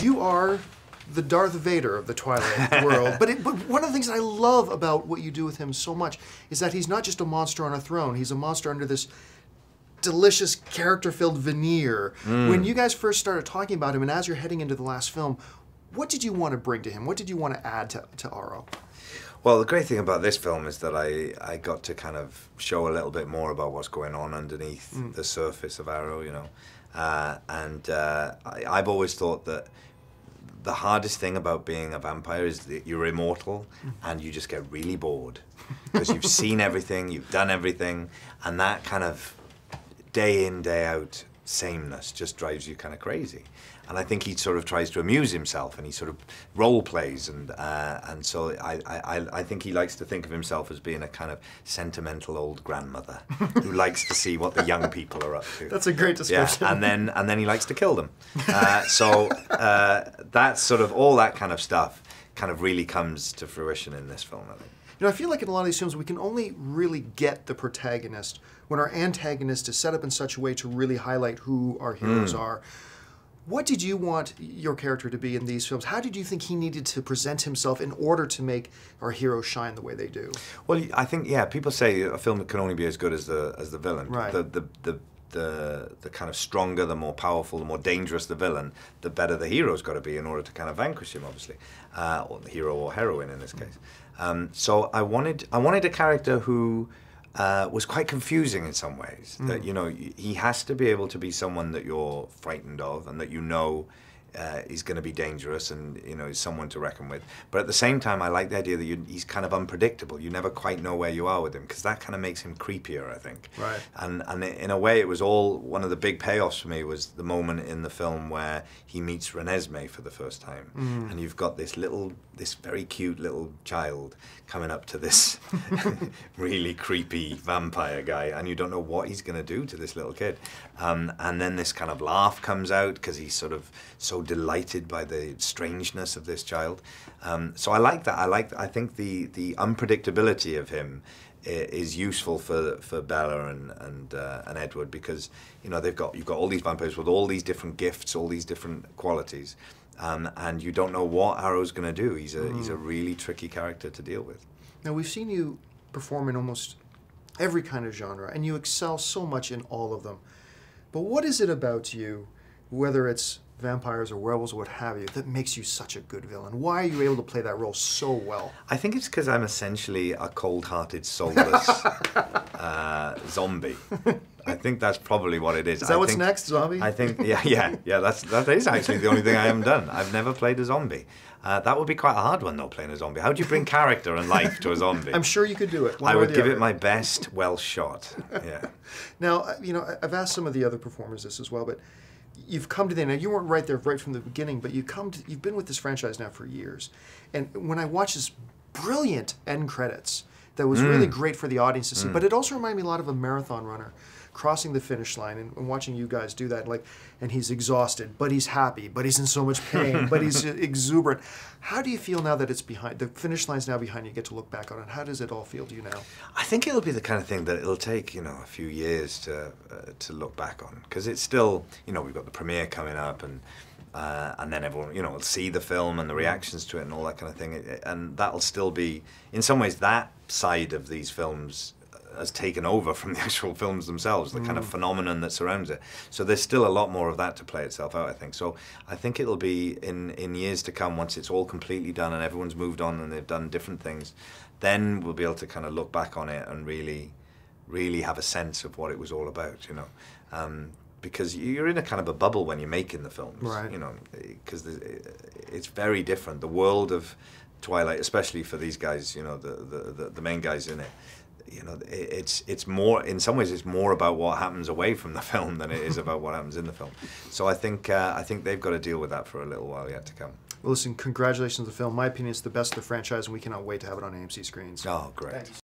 You are the Darth Vader of the Twilight world, but one of the things that I love about what you do with him so much is that he's not just a monster on a throne, he's a monster under this delicious character-filled veneer. When you guys first started talking about him, and as you're heading into the last film, what did you want to bring to him? What did you want to add to Aro? Well, the great thing about this film is that I got to kind of show a little bit more about what's going on underneath the surface of Aro, you know. I've always thought that the hardest thing about being a vampire is that you're immortal and you just get really bored because you've seen everything, you've done everything, and that kind of day in, day out sameness just drives you kind of crazy. And I think he sort of tries to amuse himself, and he sort of role plays, and so I think he likes to think of himself as being a kind of sentimental old grandmother who likes to see what the young people are up to. That's a great description. Yeah, and then he likes to kill them. So that's sort of all that kind of stuff kind of really comes to fruition in this film, I think. You know, I feel like in a lot of these films we can only really get the protagonist when our antagonist is set up in such a way to really highlight who our heroes are. What did you want your character to be in these films? How did you think he needed to present himself in order to make our heroes shine the way they do? Well, I think, yeah, people say a film can only be as good as the villain. Right. The kind of stronger, the more powerful, the more dangerous the villain, the better the hero's got to be in order to kind of vanquish him, obviously, or the hero or heroine in this case. So I wanted a character who was quite confusing in some ways. That, you know, he has to be able to be someone that you're frightened of and that you know is going to be dangerous and, you know, is someone to reckon with. But at the same time, I like the idea that he's kind of unpredictable. You never quite know where you are with him, because that kind of makes him creepier, I think. Right. And in a way, it was all, one of the big payoffs for me was the moment in the film where he meets Renesmee for the first time. And you've got this very cute little child coming up to this really creepy vampire guy, and you don't know what he's going to do to this little kid. And then this kind of laugh comes out because he's sort of so delighted by the strangeness of this child. So I like that. I think the unpredictability of him is useful for Bella and Edward, because, you know, you've got all these vampires with all these different gifts, all these different qualities, and you don't know what Arrow's going to do. He's a really tricky character to deal with. Now, we've seen you perform in almost every kind of genre, and you excel so much in all of them. But what is it about you, whether it's vampires or werewolves or what have you, that makes you such a good villain? Why are you able to play that role so well? I think it's because I'm essentially a cold-hearted, soulless zombie. I think that's probably what it is. Is that what's next, zombie? I think, yeah. That is actually the only thing I haven't done. I've never played a zombie. That would be quite a hard one, though, playing a zombie. How do you bring character and life to a zombie? I'm sure you could do it. I would give it my best well shot. Yeah. Now, you know, I've asked some of the other performers this as well, but you've come to the end. Now, you weren't right there right from the beginning, but you've been with this franchise now for years. And when I watched this brilliant end credits that was really great for the audience to see, but it also reminded me a lot of a marathon runner crossing the finish line and watching you guys do that, and he's exhausted, but he's happy, but he's in so much pain, but he's exuberant. How do you feel now that it's behind, the finish line's now behind you, get to look back on it? How does it all feel to you now? I think it'll be the kind of thing that it'll take, you know, a few years to look back on, because it's still, you know, we've got the premiere coming up, and then everyone, you know, will see the film and the reactions to it and all that kind of thing, and that'll still be, in some ways, that side of these films has taken over from the actual films themselves, the kind of phenomenon that surrounds it. So there's still a lot more of that to play itself out, I think. So I think it'll be in years to come, once it's all completely done and everyone's moved on and they've done different things, then we'll be able to kind of look back on it and really have a sense of what it was all about, you know. Because you're in a kind of a bubble when you're making the films, right. You know, because it's very different. The world of Twilight, especially for these guys, you know, the main guys in it, you know, it's more, in some ways, it's more about what happens away from the film than it is about what happens in the film. So I think they've got to deal with that for a little while yet to come. Well, listen, congratulations on the film. In my opinion, it's the best of the franchise, and we cannot wait to have it on AMC screens. Oh, great. Thanks.